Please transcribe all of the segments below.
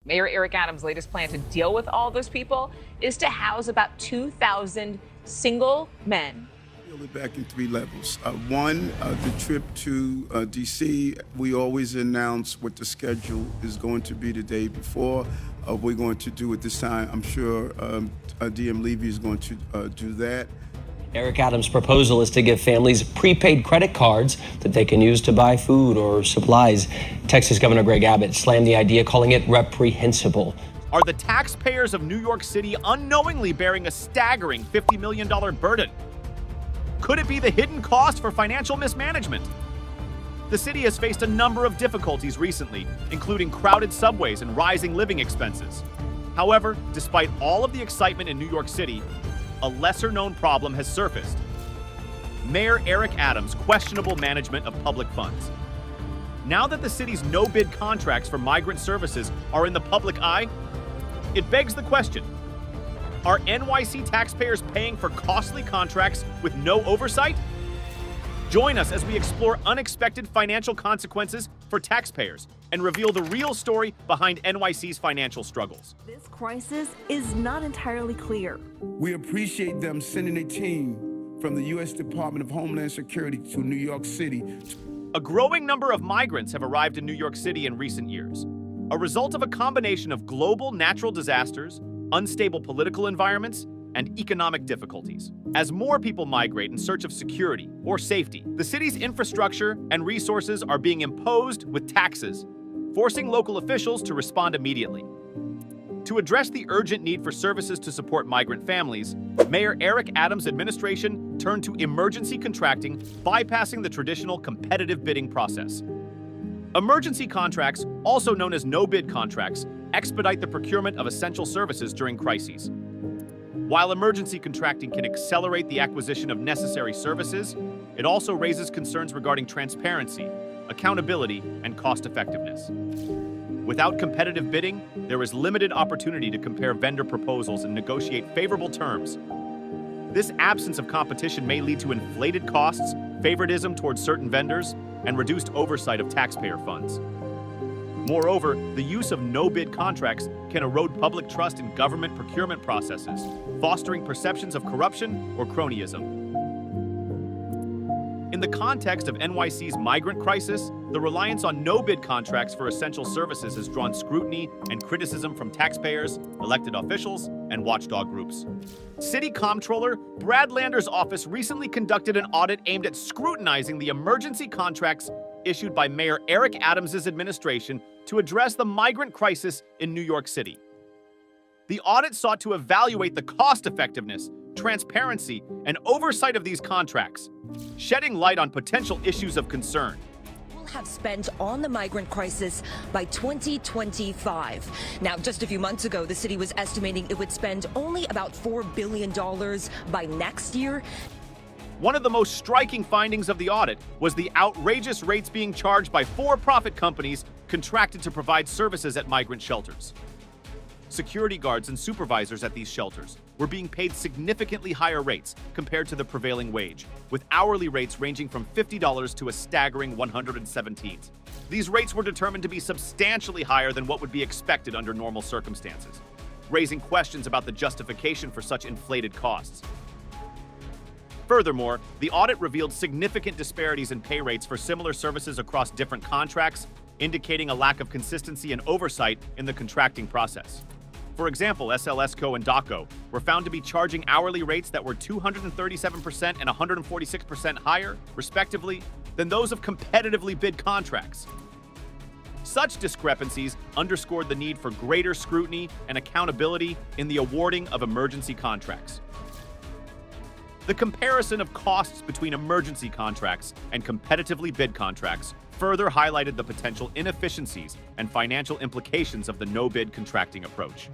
Mayor Eric Adams' latest plan to deal with all those people is to house about 2,000 single men. Peel it back in three levels. One, the trip to D.C., we always announce what the schedule is going to be the day before. We're going to do it this time. I'm sure DM Levy is going to do that. Eric Adams' proposal is to give families prepaid credit cards that they can use to buy food or supplies. Texas Governor Greg Abbott slammed the idea, calling it reprehensible. Are the taxpayers of New York City unknowingly bearing a staggering $50 million burden? Could it be the hidden cost for financial mismanagement? The city has faced a number of difficulties recently, including crowded subways and rising living expenses. However, despite all of the excitement in New York City, a lesser-known problem has surfaced. Mayor Eric Adams' questionable management of public funds. Now that the city's no-bid contracts for migrant services are in the public eye, it begs the question, are NYC taxpayers paying for costly contracts with no oversight? Join us as we explore unexpected financial consequences for taxpayers and reveal the real story behind NYC's financial struggles. This crisis is not entirely clear. We appreciate them sending a team from the U.S. Department of Homeland Security to New York City. A growing number of migrants have arrived in New York City in recent years, a result of a combination of global natural disasters, unstable political environments, and economic difficulties. As more people migrate in search of security or safety, the city's infrastructure and resources are being imposed with taxes, forcing local officials to respond immediately. To address the urgent need for services to support migrant families, Mayor Eric Adams' administration turned to emergency contracting, bypassing the traditional competitive bidding process. Emergency contracts, also known as no-bid contracts, expedite the procurement of essential services during crises. While emergency contracting can accelerate the acquisition of necessary services, it also raises concerns regarding transparency, accountability, and cost-effectiveness. Without competitive bidding, there is limited opportunity to compare vendor proposals and negotiate favorable terms. This absence of competition may lead to inflated costs, favoritism towards certain vendors, and reduced oversight of taxpayer funds. Moreover, the use of no-bid contracts can erode public trust in government procurement processes, fostering perceptions of corruption or cronyism. In the context of NYC's migrant crisis, the reliance on no-bid contracts for essential services has drawn scrutiny and criticism from taxpayers, elected officials, and watchdog groups. City Comptroller Brad Lander's office recently conducted an audit aimed at scrutinizing the emergency contracts issued by Mayor Eric Adams' administration to address the migrant crisis in New York City. The audit sought to evaluate the cost-effectiveness, transparency, and oversight of these contracts, shedding light on potential issues of concern. Have spent on the migrant crisis by 2025. Now, just a few months ago, the city was estimating it would spend only about $4 billion by next year. One of the most striking findings of the audit was the outrageous rates being charged by for-profit companies contracted to provide services at migrant shelters. Security guards and supervisors at these shelters were being paid significantly higher rates compared to the prevailing wage, with hourly rates ranging from $50 to a staggering $117. These rates were determined to be substantially higher than what would be expected under normal circumstances, raising questions about the justification for such inflated costs. Furthermore, the audit revealed significant disparities in pay rates for similar services across different contracts, indicating a lack of consistency and oversight in the contracting process. For example, SLSco and DOCO were found to be charging hourly rates that were 237% and 146% higher, respectively, than those of competitively bid contracts. Such discrepancies underscored the need for greater scrutiny and accountability in the awarding of emergency contracts. The comparison of costs between emergency contracts and competitively bid contracts further highlighted the potential inefficiencies and financial implications of the no-bid contracting approach.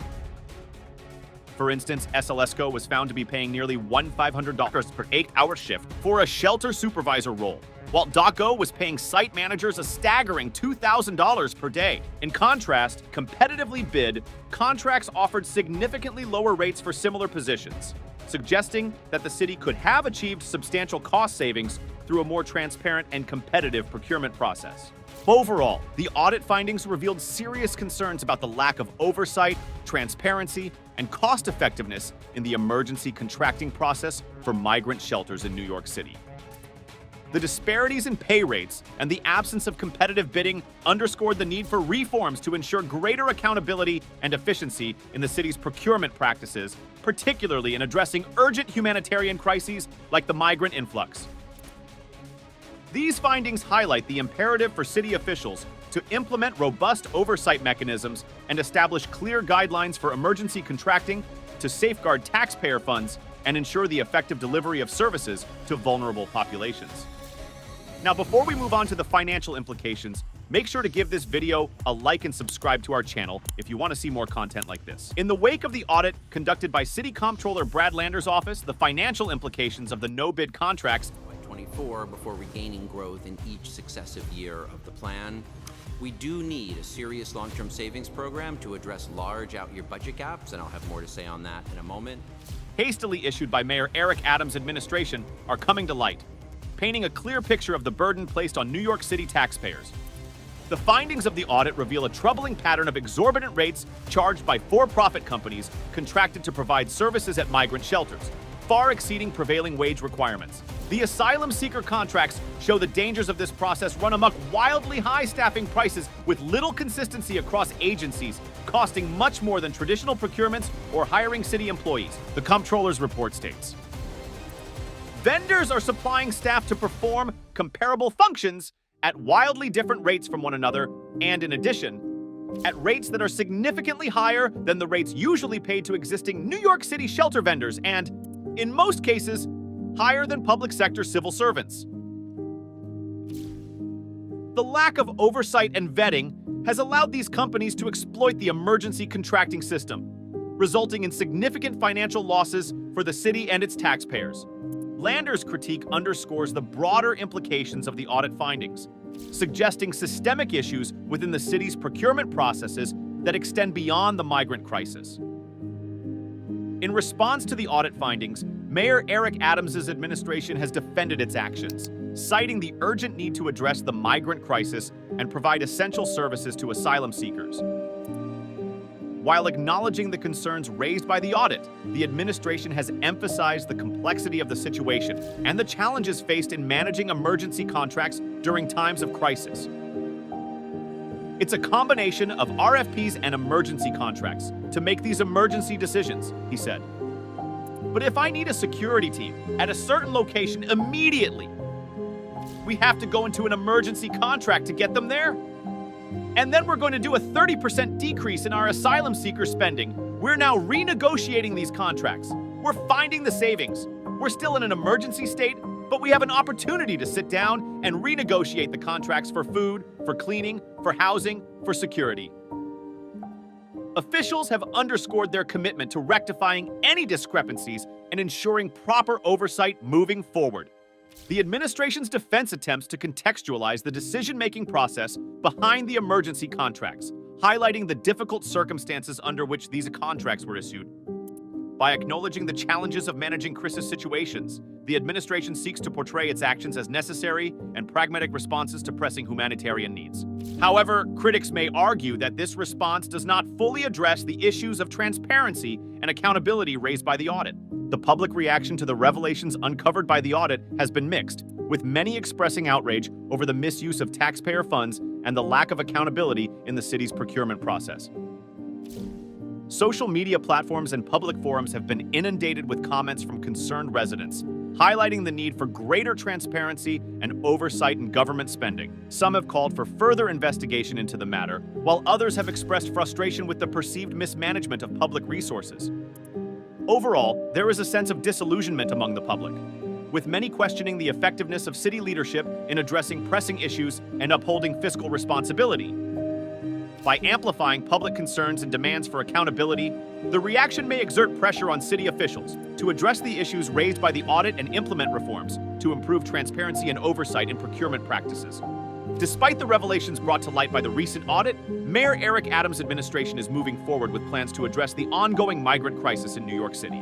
For instance, SLSco was found to be paying nearly $1,500 per 8-hour shift for a shelter supervisor role, while DOCO was paying site managers a staggering $2,000 per day. In contrast, competitively bid contracts offered significantly lower rates for similar positions, suggesting that the city could have achieved substantial cost savings through a more transparent and competitive procurement process. Overall, the audit findings revealed serious concerns about the lack of oversight, transparency, and cost-effectiveness in the emergency contracting process for migrant shelters in New York City. The disparities in pay rates and the absence of competitive bidding underscored the need for reforms to ensure greater accountability and efficiency in the city's procurement practices, particularly in addressing urgent humanitarian crises like the migrant influx. These findings highlight the imperative for city officials to implement robust oversight mechanisms and establish clear guidelines for emergency contracting to safeguard taxpayer funds and ensure the effective delivery of services to vulnerable populations. Now, before we move on to the financial implications, make sure to give this video a like and subscribe to our channel if you want to see more content like this. In the wake of the audit conducted by City Comptroller Brad Lander's office, the financial implications of the no-bid contracts 24 before regaining growth in each successive year of the plan. We do need a serious long-term savings program to address large out-year budget gaps, and I'll have more to say on that in a moment. hastily issued by Mayor Eric Adams' administration are coming to light, painting a clear picture of the burden placed on New York City taxpayers. The findings of the audit reveal a troubling pattern of exorbitant rates charged by for-profit companies contracted to provide services at migrant shelters, far exceeding prevailing wage requirements. The asylum seeker contracts show the dangers of this process run amok wildly high staffing prices with little consistency across agencies, costing much more than traditional procurements or hiring city employees, the comptroller's report states. Vendors are supplying staff to perform comparable functions at wildly different rates from one another, and in addition, at rates that are significantly higher than the rates usually paid to existing New York City shelter vendors and, in most cases, higher than public sector civil servants. The lack of oversight and vetting has allowed these companies to exploit the emergency contracting system, resulting in significant financial losses for the city and its taxpayers. Lander's critique underscores the broader implications of the audit findings, suggesting systemic issues within the city's procurement processes that extend beyond the migrant crisis. In response to the audit findings, Mayor Eric Adams' administration has defended its actions, citing the urgent need to address the migrant crisis and provide essential services to asylum seekers. While acknowledging the concerns raised by the audit, the administration has emphasized the complexity of the situation and the challenges faced in managing emergency contracts during times of crisis. It's a combination of RFPs and emergency contracts to make these emergency decisions, he said. But if I need a security team at a certain location immediately, we have to go into an emergency contract to get them there. And then we're going to do a 30% decrease in our asylum seeker spending. We're now renegotiating these contracts. We're finding the savings. We're still in an emergency state, but we have an opportunity to sit down and renegotiate the contracts for food, for cleaning, for housing, for security. Officials have underscored their commitment to rectifying any discrepancies and ensuring proper oversight moving forward. The administration's defense attempts to contextualize the decision-making process behind the emergency contracts, highlighting the difficult circumstances under which these contracts were issued. By acknowledging the challenges of managing crisis situations, the administration seeks to portray its actions as necessary and pragmatic responses to pressing humanitarian needs. However, critics may argue that this response does not fully address the issues of transparency and accountability raised by the audit. The public reaction to the revelations uncovered by the audit has been mixed, with many expressing outrage over the misuse of taxpayer funds and the lack of accountability in the city's procurement process. Social media platforms and public forums have been inundated with comments from concerned residents, highlighting the need for greater transparency and oversight in government spending. Some have called for further investigation into the matter, while others have expressed frustration with the perceived mismanagement of public resources. Overall, there is a sense of disillusionment among the public, with many questioning the effectiveness of city leadership in addressing pressing issues and upholding fiscal responsibility. By amplifying public concerns and demands for accountability, the reaction may exert pressure on city officials to address the issues raised by the audit and implement reforms to improve transparency and oversight in procurement practices. Despite the revelations brought to light by the recent audit, Mayor Eric Adams' administration is moving forward with plans to address the ongoing migrant crisis in New York City.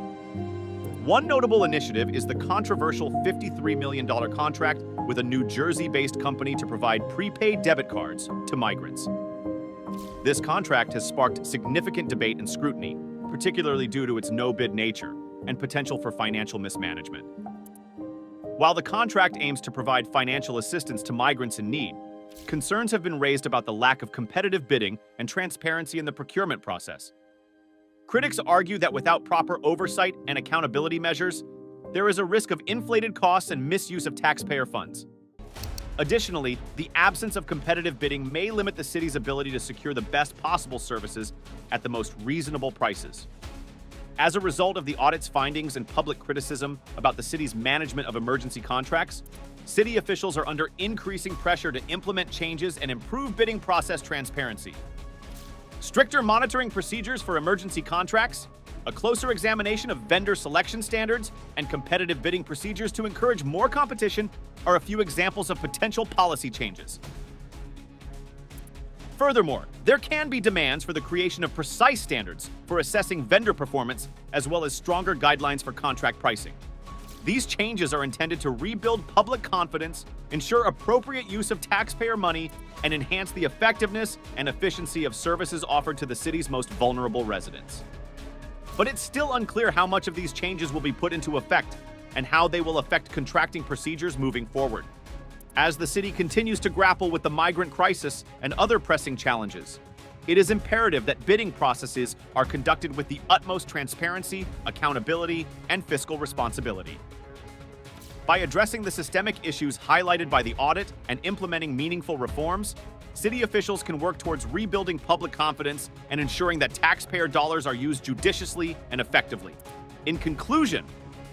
One notable initiative is the controversial $53 million contract with a New Jersey-based company to provide prepaid debit cards to migrants. This contract has sparked significant debate and scrutiny, particularly due to its no-bid nature and potential for financial mismanagement. While the contract aims to provide financial assistance to migrants in need, concerns have been raised about the lack of competitive bidding and transparency in the procurement process. Critics argue that without proper oversight and accountability measures, there is a risk of inflated costs and misuse of taxpayer funds. Additionally, the absence of competitive bidding may limit the city's ability to secure the best possible services at the most reasonable prices. As a result of the audit's findings and public criticism about the city's management of emergency contracts, city officials are under increasing pressure to implement changes and improve bidding process transparency. Stricter monitoring procedures for emergency contracts, a closer examination of vendor selection standards, and competitive bidding procedures to encourage more competition are a few examples of potential policy changes. Furthermore, there can be demands for the creation of precise standards for assessing vendor performance, as well as stronger guidelines for contract pricing. These changes are intended to rebuild public confidence, ensure appropriate use of taxpayer money, and enhance the effectiveness and efficiency of services offered to the city's most vulnerable residents. But it's still unclear how much of these changes will be put into effect and how they will affect contracting procedures moving forward. As the city continues to grapple with the migrant crisis and other pressing challenges, it is imperative that bidding processes are conducted with the utmost transparency, accountability, and fiscal responsibility. By addressing the systemic issues highlighted by the audit and implementing meaningful reforms, city officials can work towards rebuilding public confidence and ensuring that taxpayer dollars are used judiciously and effectively. In conclusion,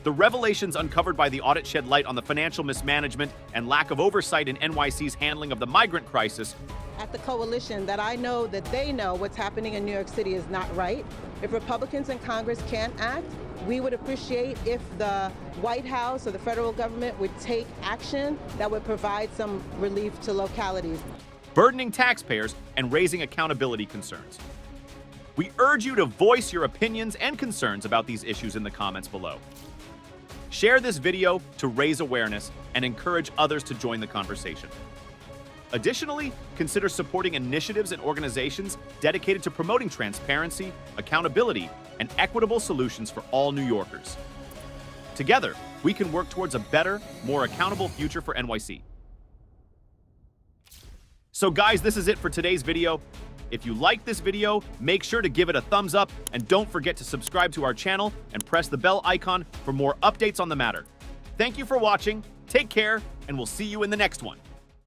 the revelations uncovered by the audit shed light on the financial mismanagement and lack of oversight in NYC's handling of the migrant crisis. At the coalition, that I know that they know what's happening in New York City is not right. If Republicans in Congress can't act, we would appreciate if the White House or the federal government would take action that would provide some relief to localities. Burdening taxpayers and raising accountability concerns. We urge you to voice your opinions and concerns about these issues in the comments below. Share this video to raise awareness and encourage others to join the conversation. Additionally, consider supporting initiatives and organizations dedicated to promoting transparency, accountability, and equitable solutions for all New Yorkers. Together, we can work towards a better, more accountable future for NYC. So guys, this is it for today's video. If you liked this video, make sure to give it a thumbs up and don't forget to subscribe to our channel and press the bell icon for more updates on the matter. Thank you for watching, take care, and we'll see you in the next one.